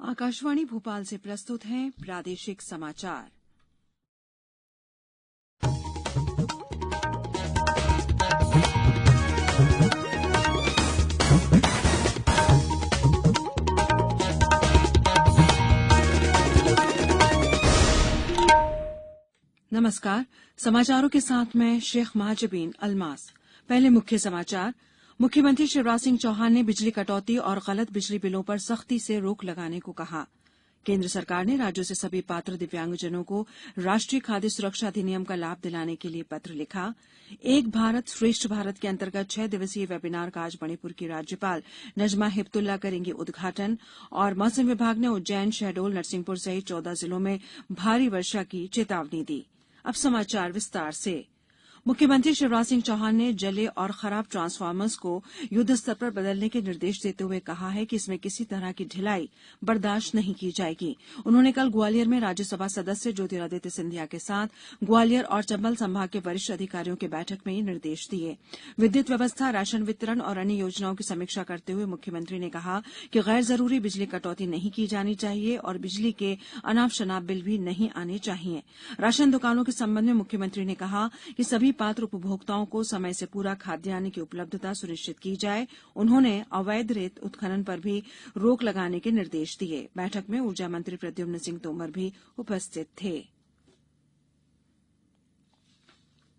आकाशवाणी भोपाल से प्रस्तुत हैं प्रादेशिक समाचार। नमस्कार, समाचारों के साथ मैं शेख महाजबीन अल्मास। पहले मुख्य समाचार। मुख्यमंत्री शिवराज सिंह चौहान ने बिजली कटौती और गलत बिजली बिलों पर सख्ती से रोक लगाने को कहा। केंद्र सरकार ने राज्यों से सभी पात्र दिव्यांगजनों को राष्ट्रीय खाद्य सुरक्षा अधिनियम का लाभ दिलाने के लिए पत्र लिखा। एक भारत श्रेष्ठ भारत के अंतर्गत 6 दिवसीय वेबिनार का आज मणिपुर की राज्यपाल नजमा हेपतुल्ला करेंगी उद्घाटन। और मौसम विभाग ने उज्जैन, शहडोल, नरसिंहपुर सहित 14 जिलों में भारी वर्षा की चेतावनी दी। अब समाचार विस्तार से। मुख्यमंत्री शिवराज सिंह चौहान ने जले और खराब ट्रांसफार्मर्स को युद्ध स्तर पर बदलने के निर्देश देते हुए कहा है कि इसमें किसी तरह की ढिलाई बर्दाश्त नहीं की जाएगी। उन्होंने कल ग्वालियर में राज्यसभा सदस्य ज्योतिरादित्य सिंधिया के साथ ग्वालियर और चंबल संभाग के वरिष्ठ अधिकारियों की बैठक में ये निर्देश दिए। विद्युत व्यवस्था, राशन वितरण और अन्य योजनाओं की समीक्षा करते हुए मुख्यमंत्री ने कहा कि गैर जरूरी बिजली कटौती नहीं की जानी चाहिए और बिजली के अनाप शनाप बिल भी नहीं आने चाहिए। राशन दुकानों के संबंध में मुख्यमंत्री ने कहा कि सभी पात्र उपभोक्ताओं को समय से पूरा खाद्यान्न की उपलब्धता सुनिश्चित की जाए। उन्होंने अवैध रेत उत्खनन पर भी रोक लगाने के निर्देश दिए। बैठक में ऊर्जा मंत्री प्रद्युम्न सिंह तोमर भी उपस्थित थे।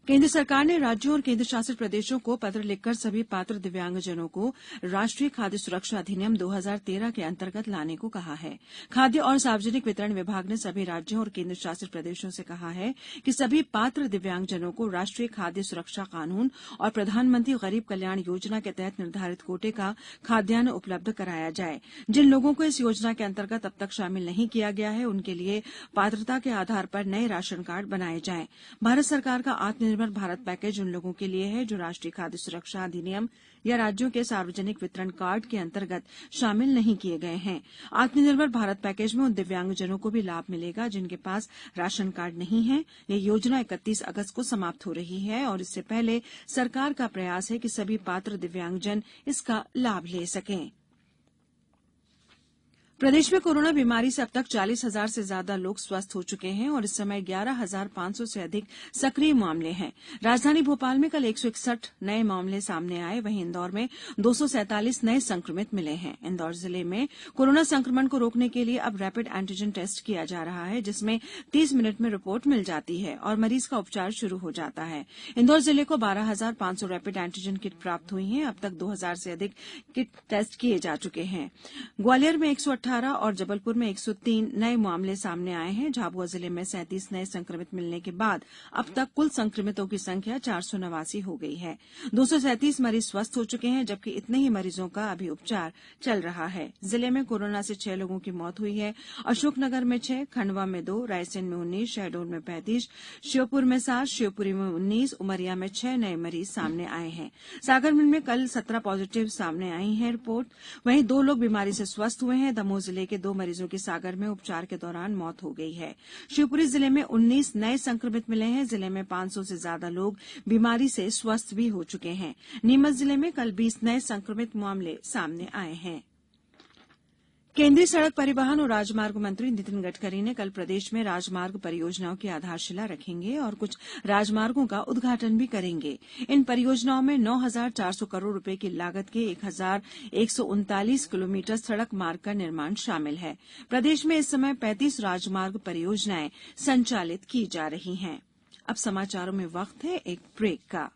केंद्र सरकार ने राज्यों और केंद्र शासित प्रदेशों को पत्र लिखकर सभी पात्र दिव्यांगजनों को राष्ट्रीय खाद्य सुरक्षा अधिनियम 2013 के अंतर्गत लाने को कहा है। खाद्य और सार्वजनिक वितरण विभाग ने सभी राज्यों और केंद्र शासित प्रदेशों से कहा है कि सभी पात्र दिव्यांगजनों को राष्ट्रीय खाद्य सुरक्षा कानून और प्रधानमंत्री गरीब कल्याण योजना के तहत निर्धारित कोटे का खाद्यान्न उपलब्ध कराया जाए। जिन लोगों को इस योजना के अंतर्गत अब तक शामिल नहीं किया गया है, उनके लिए पात्रता के आधार पर नए राशन कार्ड बनाए जाएं। भारत सरकार का आत्मनिर्भर भारत पैकेज उन लोगों के लिए है जो राष्ट्रीय खाद्य सुरक्षा अधिनियम या राज्यों के सार्वजनिक वितरण कार्ड के अंतर्गत शामिल नहीं किए गए हैं। आत्मनिर्भर भारत पैकेज में उन दिव्यांगजनों को भी लाभ मिलेगा जिनके पास राशन कार्ड नहीं है। यह योजना 31 अगस्त को समाप्त हो रही है और इससे पहले सरकार का प्रयास है कि सभी पात्र दिव्यांगजन इसका लाभ ले सकें। प्रदेश में कोरोना बीमारी से अब तक 40,000 से ज्यादा लोग स्वस्थ हो चुके हैं और इस समय 11,500 से अधिक सक्रिय मामले हैं। राजधानी भोपाल में कल 161 नए मामले सामने आए। वहीं इंदौर में 247 नए संक्रमित मिले हैं। इंदौर जिले में कोरोना संक्रमण को रोकने के लिए अब रैपिड एंटीजन टेस्ट किया जा रहा है, जिसमें 30 मिनट में रिपोर्ट मिल जाती है और मरीज का उपचार शुरू हो जाता है। इंदौर जिले को 12,500 रैपिड एंटीजन किट प्राप्त हुई हैं। अब तक 2,000 से अधिक किट टेस्ट किए जा चुके हैं। ग्वालियर में 118 और जबलपुर में 103 नए मामले सामने आए हैं। झाबुआ जिले में 37 नए संक्रमित मिलने के बाद अब तक कुल संक्रमितों की संख्या 489 हो गई है। 237 मरीज स्वस्थ हो चुके हैं, जबकि इतने ही मरीजों का अभी उपचार चल रहा है। जिले में कोरोना से 6 लोगों की मौत हुई है। अशोकनगर में 6, खंडवा में 2, रायसेन में 19, शहडोल में 35, श्योपुर में 7, शिवपुरी में 19, उमरिया में 6 नए मरीज सामने आए हैं। सागरमंड में कल 17 पॉजिटिव सामने आई है रिपोर्ट। वहीं 2 लोग बीमारी से स्वस्थ हुए हैं। दमोह जिले के 2 मरीजों की सागर में उपचार के दौरान मौत हो गई है। शिवपुरी जिले में 19 नए संक्रमित मिले हैं। जिले में 500 से ज्यादा लोग बीमारी से स्वस्थ भी हो चुके हैं। नीमच जिले में कल 20 नए संक्रमित मामले सामने आए हैं। केंद्रीय सड़क परिवहन और राजमार्ग मंत्री नितिन गडकरी ने कल प्रदेश में राजमार्ग परियोजनाओं की आधारशिला रखेंगे और कुछ राजमार्गों का उद्घाटन भी करेंगे। इन परियोजनाओं में 9,400 करोड़ रुपए की लागत के 1,139 किलोमीटर सड़क मार्ग का निर्माण शामिल है। प्रदेश में इस समय 35 राजमार्ग परियोजनाएं संचालित की जा रही हैं। अब समाचारों में वक्त है एक ब्रेक का।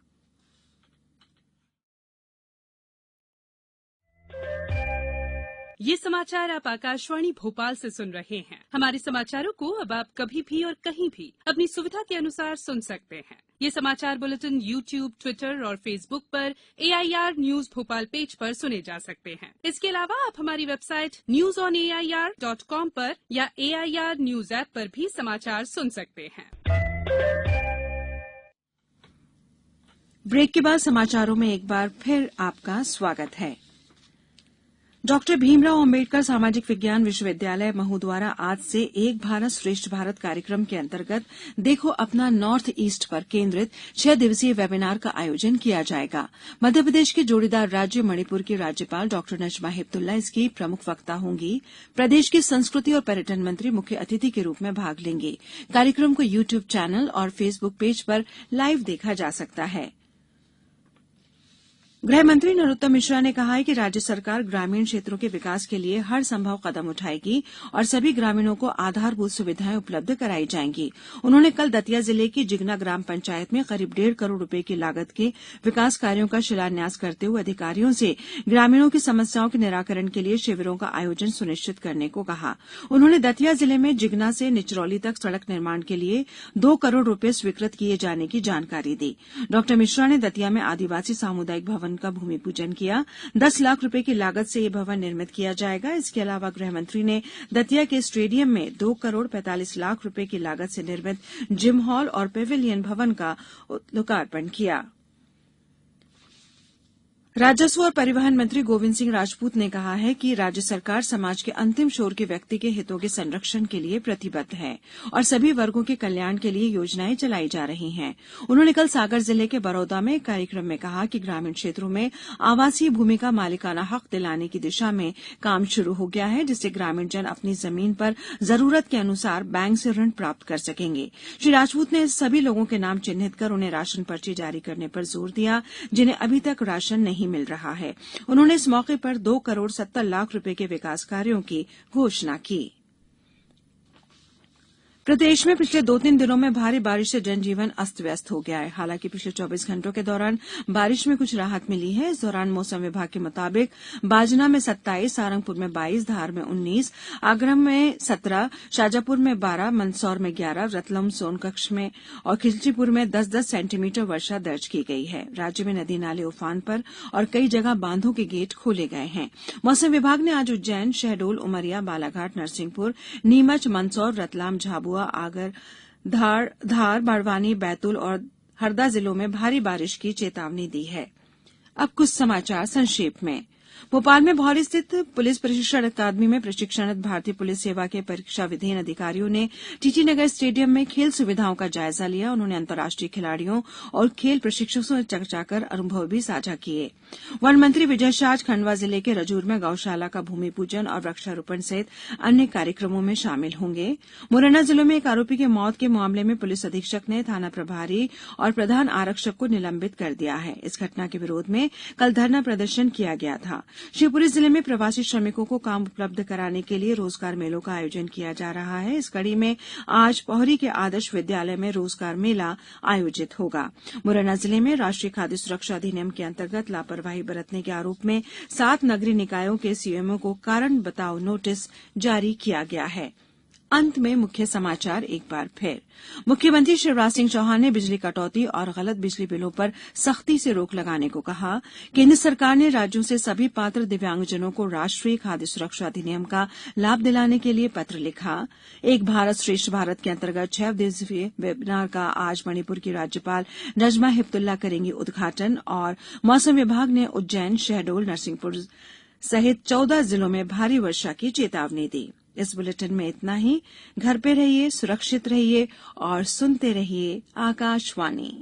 ये समाचार आप आकाशवाणी भोपाल से सुन रहे हैं। हमारे समाचारों को अब आप कभी भी और कहीं भी अपनी सुविधा के अनुसार सुन सकते हैं। ये समाचार बुलेटिन YouTube, ट्विटर और फेसबुक पर AIR न्यूज भोपाल पेज पर सुने जा सकते हैं। इसके अलावा आप हमारी वेबसाइट newsonair.com पर या AIR न्यूज ऐप पर भी समाचार सुन सकते हैं। ब्रेक के बाद समाचारों में एक बार फिर आपका स्वागत है। डॉक्टर भीमराव अंबेडकर सामाजिक विज्ञान विश्वविद्यालय महू द्वारा आज से एक भारत श्रेष्ठ भारत कार्यक्रम के अंतर्गत देखो अपना नॉर्थ ईस्ट पर केंद्रित 6 दिवसीय वेबिनार का आयोजन किया जाएगा। मध्यप्रदेश के जोड़ीदार राज्य मणिपुर की राज्यपाल डॉक्टर नजमा हेपतुल्ला इसकी प्रमुख वक्ता होंगी। प्रदेश की संस्कृति और पर्यटन मंत्री मुख्य अतिथि के रूप में भाग लेंगे। कार्यक्रम को यूट्यूब चैनल और फेसबुक पेज पर लाइव देखा जा सकता है। गृह मंत्री नरोत्तम मिश्रा ने कहा है कि राज्य सरकार ग्रामीण क्षेत्रों के विकास के लिए हर संभव कदम उठाएगी और सभी ग्रामीणों को आधारभूत सुविधाएं उपलब्ध कराई जाएंगी। उन्होंने कल दतिया जिले की जिगना ग्राम पंचायत में करीब 1.5 करोड़ रुपए की लागत के विकास कार्यों का शिलान्यास करते हुए अधिकारियों से ग्रामीणों की समस्याओं के निराकरण के लिए शिविरों का आयोजन सुनिश्चित करने को कहा। उन्होंने दतिया जिले में जिगना से निचरौली तक सड़क निर्माण के लिए 2 करोड़ रुपए स्वीकृत किए जाने की जानकारी दी। डॉ मिश्रा ने दतिया में आदिवासी सामुदायिक भवन का भूमि पूजन किया। 10 लाख रुपए की लागत से यह भवन निर्मित किया जाएगा। इसके अलावा गृह मंत्री ने दतिया के स्टेडियम में 2 करोड़ 45 लाख रुपए की लागत से निर्मित जिम हॉल और पेविलियन भवन का लोकार्पण किया। राजस्व और परिवहन मंत्री गोविंद सिंह राजपूत ने कहा है कि राज्य सरकार समाज के अंतिम छोर के व्यक्ति के हितों के संरक्षण के लिए प्रतिबद्ध है और सभी वर्गों के कल्याण के लिए योजनाएं चलाई जा रही हैं। उन्होंने कल सागर जिले के बरौदा में एक कार्यक्रम में कहा कि ग्रामीण क्षेत्रों में आवासीय भूमि का मालिकाना हक दिलाने की दिशा में काम शुरू हो गया है, जिससे ग्रामीण जन अपनी जमीन पर जरूरत के अनुसार बैंक से ऋण प्राप्त कर सकेंगे। श्री राजपूत ने सभी लोगों के नाम चिन्हित कर उन्हें राशन पर्ची जारी करने पर जोर दिया जिन्हें अभी तक राशन नहीं मिल रहा है। उन्होंने इस मौके पर 2 करोड़ 70 लाख रुपए के विकास कार्यों की घोषणा की। प्रदेश में पिछले 2-3 दिनों में भारी बारिश से जनजीवन अस्त व्यस्त हो गया है। हालांकि पिछले 24 घंटों के दौरान बारिश में कुछ राहत मिली है। इस दौरान मौसम विभाग के मुताबिक बाजना में 27, सारंगपुर में 22, धार में 19, आगरा में 17, शाजापुर में 12, मंदसौर में 11, रतलाम, सोनकच्छ में और खिलचीपुर में 10-10 सेंटीमीटर वर्षा दर्ज की गई है। राज्य में नदी नाले उफान पर और कई जगह बांधों के गेट खोले गए हैं। मौसम विभाग ने आज उज्जैन, शहडोल, उमरिया, बालाघाट, नरसिंहपुर, नीमच, मंदसौर, रतलाम, झाबुआ, आगर, धार, बड़वानी, बैतूल और हरदा जिलों में भारी बारिश की चेतावनी दी है। अब कुछ समाचार संक्षेप में। भोपाल में भौली स्थित पुलिस प्रशिक्षण अकादमी में प्रशिक्षणरत भारतीय पुलिस सेवा के परीक्षा विधेयन अधिकारियों ने टीटी नगर स्टेडियम में खेल सुविधाओं का जायजा लिया। उन्होंने अंतर्राष्ट्रीय खिलाड़ियों और खेल प्रशिक्षकों से चर्चा कर अनुभव भी साझा किए। वन मंत्री विजय शाह आज खंडवा जिले के रजूर में गौशाला का भूमि पूजन और वृक्षारोपण सहित अन्य कार्यक्रमों में शामिल होंगे। मुरैना जिले में एक आरोपी की मौत के मामले में पुलिस अधीक्षक ने थाना प्रभारी और प्रधान आरक्षक को निलंबित कर दिया है। इस घटना के विरोध में कल धरना प्रदर्शन किया गया था। शिवपुरी जिले में प्रवासी श्रमिकों को काम उपलब्ध कराने के लिए रोजगार मेलों का आयोजन किया जा रहा है। इस कड़ी में आज पोहरी के आदर्श विद्यालय में रोजगार मेला आयोजित होगा। मुरैना जिले में राष्ट्रीय खाद्य सुरक्षा अधिनियम के अंतर्गत लापरवाही बरतने के आरोप में 7 नगरीय निकायों के सीएमओ को कारण बताओ नोटिस जारी किया गया है। अंत में मुख्य समाचार एक बार फिर। मुख्यमंत्री शिवराज सिंह चौहान ने बिजली कटौती और गलत बिजली बिलों पर सख्ती से रोक लगाने को कहा। केंद्र सरकार ने राज्यों से सभी पात्र दिव्यांगजनों को राष्ट्रीय खाद्य सुरक्षा अधिनियम का लाभ दिलाने के लिए पत्र लिखा। एक भारत श्रेष्ठ भारत के अंतर्गत 6 दिवसीय वेबिनार का आज मणिपुर की राज्यपाल नजमा हेपतुल्ला करेंगी उद्घाटन। और मौसम विभाग ने उज्जैन, शहडोल, नरसिंहपुर सहित 14 जिलों में भारी वर्षा की चेतावनी दी। इस बुलेटिन में इतना ही। घर पे रहिए, सुरक्षित रहिए और सुनते रहिए आकाशवाणी।